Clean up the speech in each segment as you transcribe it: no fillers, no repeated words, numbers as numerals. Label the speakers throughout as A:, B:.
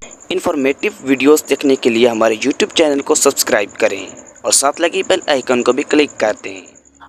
A: Informative videos देखने के लिए हमारे यूट्यूब चैनल को सब्सक्राइब करें और साथ लगी बेल आइकन को भी क्लिक कर दें।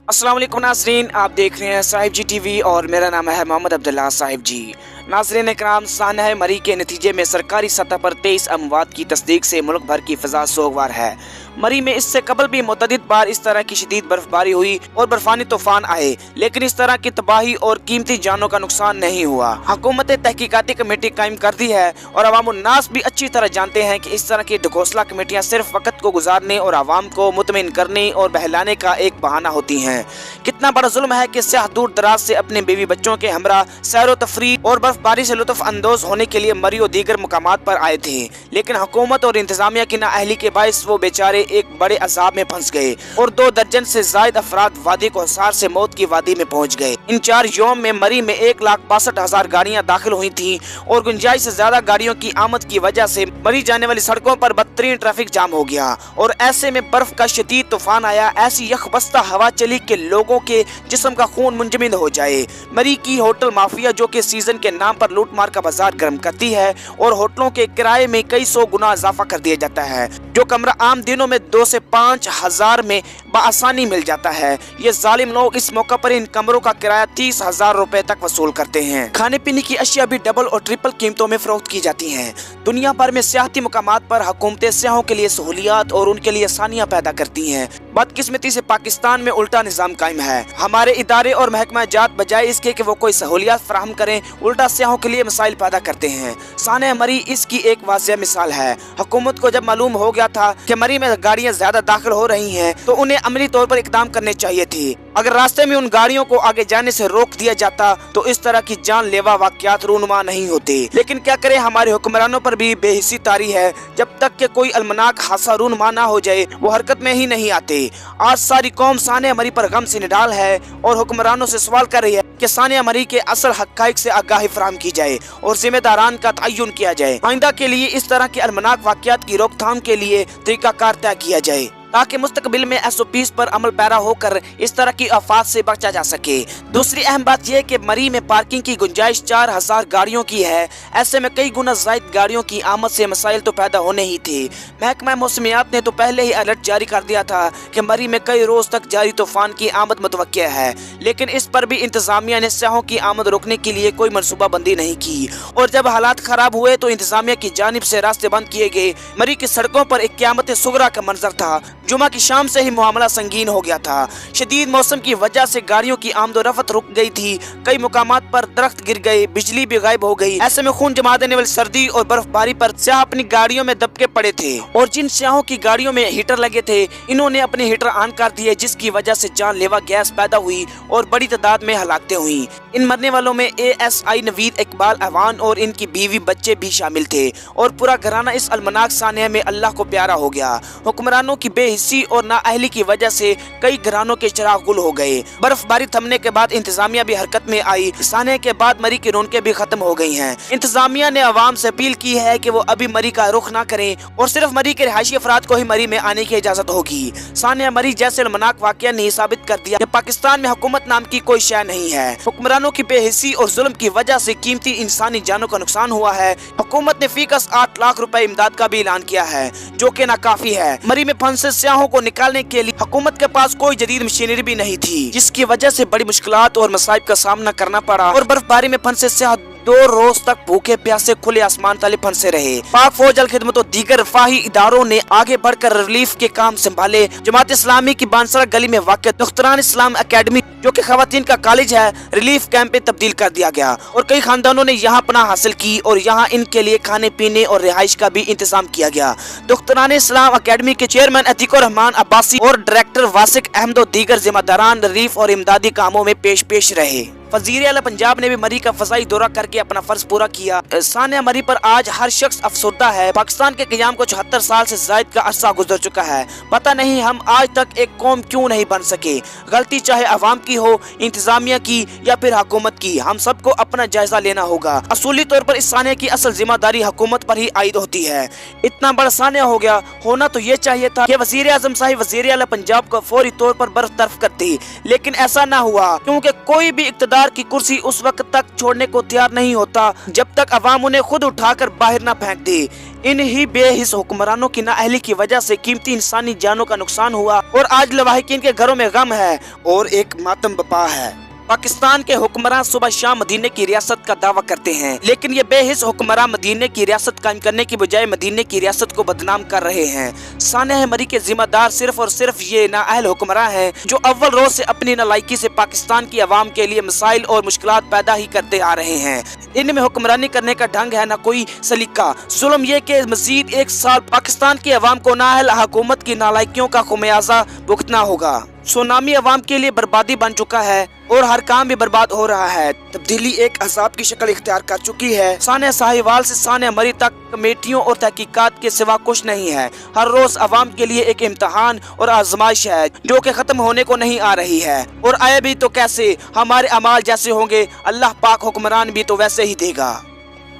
B: अस्सलाम वालेकुम नाज़रीन, आप देख रहे हैं साहिब जी टीवी और मेरा नाम है मोहम्मद अब्दुल्ला साहिब जी। नाज़रीन इकराम, सानह मरी के नतीजे में सरकारी सतह पर 23 अमवात की तस्दीक से मुल्क भर की फ़िज़ा सोगवार है। मरी में इससे कबल भी मुतअद्दिद बार इस तरह की शदीद बर्फबारी हुई और बर्फानी तूफान आए, लेकिन इस तरह की तबाही और कीमती जानों का नुकसान नहीं हुआ। हुकूमत तहकीकाती कमेटी कायम कर दी है और अवामुन्नास भी अच्छी तरह जानते हैं कि इस तरह की ढकोसला कमेटियाँ सिर्फ वक्त को गुजारने और आवाम को मुतमईन करने और बहलाने का एक बहाना होती हैं। कितना बड़ा जुल्म है कि सयाह दूर दराज से अपने बीवी बच्चों के हमरा सैर तफरीह और बर्फबारी से लुत्फ अंदोज होने के लिए मरी और दीगर मुकामात पर आए थे, लेकिन हुकूमत और इंतजामिया की नाअहली के बायस वो बेचारे एक बड़े अजाब में फंस गए और 2 दर्जन से जायद अफराद वादी कोहसार से मौत की वादी में पहुंच गए। इन 4 यौम में मरी में 1,62,000 गाड़ियां दाखिल हुई थीं और गुंजाइश से ज्यादा गाड़ियों की आमद की वजह से मरी जाने वाली सड़कों पर बदतरीन ट्रैफिक जाम हो गया और ऐसे में बर्फ का शदीद तूफान आया। ऐसी यखबस्ता हवा चली कि लोगों के जिस्म का खून मुंजमद हो जाए। मरी की होटल माफिया, जो कि सीजन के नाम पर लूट मार का बाजार गर्म करती है और होटलों के किराए में कई 100 गुना इजाफा कर दिया जाता है। जो कमरा आम दिनों में 2 से 5 हजार में बआसानी मिल जाता है, ये जालिम लोग इस मौका पर इन कमरों का किराया 30,000 रुपए तक वसूल करते हैं। खाने पीने की अशिया भी डबल और ट्रिपल कीमतों में फरोख्त की जाती हैं। दुनिया भर में सियाहती मुकामात पर हुकूमतें सियाहों के लिए सहूलियात और उनके लिए आसानियां पैदा करती हैं। बदकिस्मती से पाकिस्तान में उल्टा निजाम कायम है। हमारे इदारे और महकमा जात बजाय इसके कि वो कोई सहूलियात फराहम करें, उल्टा सियाहों के लिए मसाइल पैदा करते हैं। सानह मरी इसकी एक वाज़ेह मिसाल है। हुकूमत को जब मालूम हो गया था कि मरी में गाड़ियां ज्यादा दाखिल हो रही हैं, तो उन्हें अमली तौर पर इकदाम करने चाहिए थे। अगर रास्ते में उन गाड़ियों को आगे जाने से रोक दिया जाता तो इस तरह की जानलेवा वाकयात रूनुमा नहीं होते। लेकिन क्या करें, हमारे हुक्मरानों पर भी बेहिसी तारी है। जब तक कि कोई अलमनाक हादसा रूनुमा ना हो जाए, वो हरकत में ही नहीं आते। आज सारी कौम सानह मरी पर गम से निडाल है और हुक्मरानों से सवाल कर रही है कि सानह मरी के असल हक़ाइक़ से आगाही फराहम की जाए और जिम्मेदारान का तयन किया जाए। आइंदा के लिए इस तरह के अलमनाक वाकयात की रोकथाम के लिए तरीकाकार तय किया जाए ताकि मुस्तकबिल में SOPs पर अमल पैरा होकर इस तरह की आफात से बचा जा सके। दूसरी अहम बात यह कि मरी में पार्किंग की गुंजाइश 4,000 गाड़ियों की है। ऐसे में कई गुना ज़ायद गाड़ियों की आमद से मसाइल तो पैदा होने ही थे। महकमा मौसमियात ने तो पहले ही अलर्ट जारी कर दिया था कि मरी में कई रोज तक जारी तूफान की आमद मुतवक्किय है, लेकिन इस पर भी इंतजामिया ने सियाहों की आमद रोकने के लिए कोई मनसूबाबंदी नहीं की और जब हालात खराब हुए तो इंतजामिया की जानिब से रास्ते बंद किए गए। मरी की सड़कों पर एक क़यामत सुगरा का मंजर था। जुमा की शाम से ही मामला संगीन हो गया था। शदीद मौसम की वजह से गाड़ियों की आमदोरफ्त रुक गई थी। कई मुकामात पर दरख्त गिर गए, बिजली भी गायब हो गई। ऐसे में खून जमा देने वाली सर्दी और बर्फबारी पर सियाह अपनी गाड़ियों में दबके पड़े थे और जिन सियाहों की गाड़ियों में हीटर लगे थे, इन्होंने अपने हीटर ऑन कर दिए, जिसकी वजह से जानलेवा गैस पैदा हुई और बड़ी तादाद में हलाकतें हुई। इन मरने वालों में ASI नवीद इकबाल अवान और इनकी बीवी बच्चे भी शामिल थे और पूरा घराना इस अलमनाक सानह में अल्लाह को प्यारा हो गया। हुक्मरानों की बेहिस्सी और नाअहली की वजह से कई घरानों के चिराग गुल हो गए। बर्फबारी थमने के बाद इंतजामिया भी हरकत में आई। सानह के बाद मरी की रौनकें भी खत्म हो गई हैं। इंतजामिया ने अवाम से अपील की है कि वो अभी मरी का रुख ना करें और सिर्फ मरी के रिहायशी अफराद को ही मरी में आने की इजाजत होगी। सानह मरी जैसे अलमनाक वाकया ने साबित कर दिया कि पाकिस्तान में हुकूमत नाम की कोई शय नहीं है। हुक्मरानों की बेहिस्सी और जुल्म की वजह से कीमती इंसानी जानों का नुकसान हुआ है। हुकूमत ने फीकस 8 लाख रुपए इमदाद का भी ऐलान किया है, जो कि नाकाफी है। मरी में फंसे सियाहों को निकालने के लिए हुकूमत के पास कोई जदीद मशीनरी भी नहीं थी, जिसकी वजह से बड़ी मुश्किलात और मसाइब का सामना करना पड़ा और बर्फबारी में फंसे सियाह 2 रोज तक भूखे प्यासे खुले आसमान तले फंसे रहे। पाक फौज अल खिदमत और दीगर रफाही इदारों ने आगे बढ़कर रिलीफ के काम संभाले। जमात इस्लामी की बांसरा गली में वाक़ दुख्तरान इस्लाम अकेडमी, जो कि खवातीन का कॉलेज है, रिलीफ कैंप में तब्दील कर दिया गया और कई खानदानों ने यहाँ पनाह हासिल की और यहाँ इनके लिए खाने पीने और रिहाइश का भी इंतजाम किया गया। दुख्तरान इस्लाम अकेडमी के चेयरमैन अतीकुर रहमान अब्बासी और डायरेक्टर वासिक अहमद और दीगर जिम्मेदारान रिलीफ और इमदादी कामों में पेश रहे। वज़ीर आला पंजाब ने भी मरी का फज़ाई दौरा करके अपना फर्ज पूरा किया। सानह मरी पर आज हर शख्स अफसरदा है। पाकिस्तान के क़याम को 74 साल से ज़ायद का अरसा गुजर चुका है। पता नहीं हम आज तक एक कौम क्यों नहीं बन सके। गलती चाहे अवाम की हो, इंतजामिया की या फिर हुकूमत की, हम सबको अपना जायजा लेना होगा। असूली तौर पर इस सानह की असल जिम्मेदारी हुकूमत पर ही आयद होती है। इतना बड़ा सानह हो गया, होना तो ये चाहिए था कि वज़ीर आज़म साहिब वज़ीर आला पंजाब को फौरी तौर पर बर्तरफ करते, लेकिन ऐसा ना हुआ क्योंकि कोई भी इक़्तिदार इख्तियार की कुर्सी उस वक्त तक छोड़ने को तैयार नहीं होता जब तक अवाम उन्हें खुद उठाकर बाहर न फेंक दे। इन ही बेहिस हुक्मरानों की नाअहली की वजह से कीमती इंसानी जानों का नुकसान हुआ और आज लवाहिकीन के घरों में गम है और एक मातम बपा है। पाकिस्तान के हुक्मरान सुबह शाम मदीने की रियासत का दावा करते हैं, लेकिन ये बेहिस हुक्मरान मदीने की रियासत कायम करने की बजाय मदीने की रियासत को बदनाम कर रहे हैं। सानह मरी के जिम्मेदार सिर्फ और सिर्फ ये नाअहल हुक्मरान हैं जो अव्वल रोज से अपनी नालायकी से पाकिस्तान की आवाम के लिए मसाइल और मुश्किलात पैदा ही करते आ रहे हैं। इनमें हुक्मरानी करने का ढंग है न कोई सलीका। जुल्म ये कि मजीद एक साल पाकिस्तान की आवाम को नाअहल हुकूमत की नालायकियों का खुमियाजा भुगतना होगा। सुनामी अवाम के लिए बर्बादी बन चुका है और हर काम भी बर्बाद हो रहा है। तब्दीली एक अज़ाब की शक्ल इख्तियार कर चुकी है। साने साहिवाल से साने मरी तक कमेटियों और तहकीकात के सिवा कुछ नहीं है। हर रोज अवाम के लिए एक इम्तहान और आजमाइश है जो कि खत्म होने को नहीं आ रही है, और आए भी तो कैसे। हमारे अमाल जैसे होंगे अल्लाह पाक हुक्मरान भी तो वैसे ही देगा।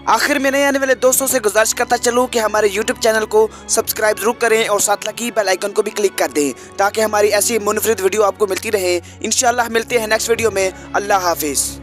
B: आखिर में नए आने वाले दोस्तों से गुजारिश करता चलूं कि हमारे YouTube चैनल को सब्सक्राइब जरूर करें और साथ लगी बेल आइकन को भी क्लिक कर दें ताकि हमारी ऐसी मुनफरिद वीडियो आपको मिलती रहे। इंशाअल्लाह मिलते हैं नेक्स्ट वीडियो में। अल्लाह हाफिज़।